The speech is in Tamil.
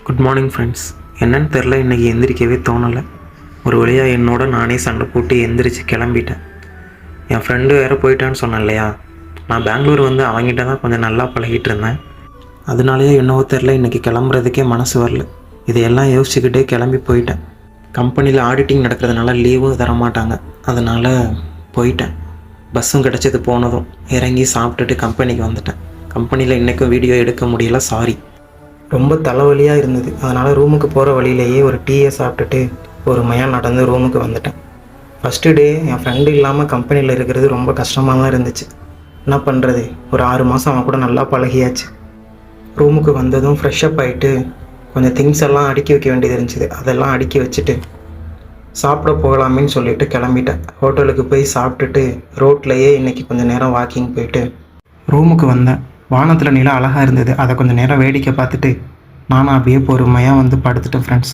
Good morning friends. என்னன்னு தெரில, இன்றைக்கி எந்திரிக்கவே தோணலை. ஒரு வழியாக என்னோட நானே சண்டை போட்டு எந்திரிச்சு கிளம்பிட்டேன். என் ஃப்ரெண்டு வேறு போயிட்டான்னு சொன்னேன் இல்லையா, நான் பெங்களூர் வந்து அவங்ககிட்ட தான் கொஞ்சம் நல்லா பழகிட்டு இருந்தேன். அதனாலேயே என்னவோ தெரில, இன்றைக்கி கிளம்புறதுக்கே மனசு வரல. இதையெல்லாம் யோசிச்சுக்கிட்டே கிளம்பி போயிட்டேன். கம்பெனியில் ஆடிட்டிங் நடக்கிறதுனால லீவும் தரமாட்டாங்க, அதனால் போயிட்டேன். பஸ்ஸும் கிடச்சது. போனதும் இறங்கி சாப்பிட்டுட்டு கம்பெனிக்கு வந்துட்டேன். கம்பெனியில் இன்றைக்கும் வீடியோ எடுக்க முடியல, சாரி. ரொம்ப தலைவலியாக இருந்தது. அதனால் ரூமுக்கு போகிற வழியிலேயே ஒரு டீயை சாப்பிட்டுட்டு பொறுமையாக நடந்து ரூமுக்கு வந்துட்டேன். ஃபஸ்ட்டு டே என் ஃப்ரெண்டு இல்லாமல் கம்பெனியில் இருக்கிறது ரொம்ப கஷ்டமாக தான் இருந்துச்சு. என்ன பண்ணுறது, ஒரு 6 மாதம் அவன் கூட நல்லா பழகியாச்சு. ரூமுக்கு வந்ததும் ஃப்ரெஷ்அப் ஆகிட்டு கொஞ்சம் திங்ஸ் எல்லாம் அடுக்கி வைக்க வேண்டியது இருந்துச்சு. அதெல்லாம் அடுக்கி வச்சுட்டு சாப்பிட போகலாமேன்னு சொல்லிட்டு கிளம்பிட்டேன். ஹோட்டலுக்கு போய் சாப்பிட்டுட்டு ரோட்லேயே இன்றைக்கி கொஞ்சம் நேரம் வாக்கிங் போயிட்டு ரூமுக்கு வந்தேன். வானத்தில் நிலா அழகாக இருந்தது. அதை கொஞ்சம் நேரம் வேடிக்கை பார்த்துட்டு நானும் அப்படியே பொறுமையாக வந்து படுத்துட்டேன் ஃப்ரெண்ட்ஸ்.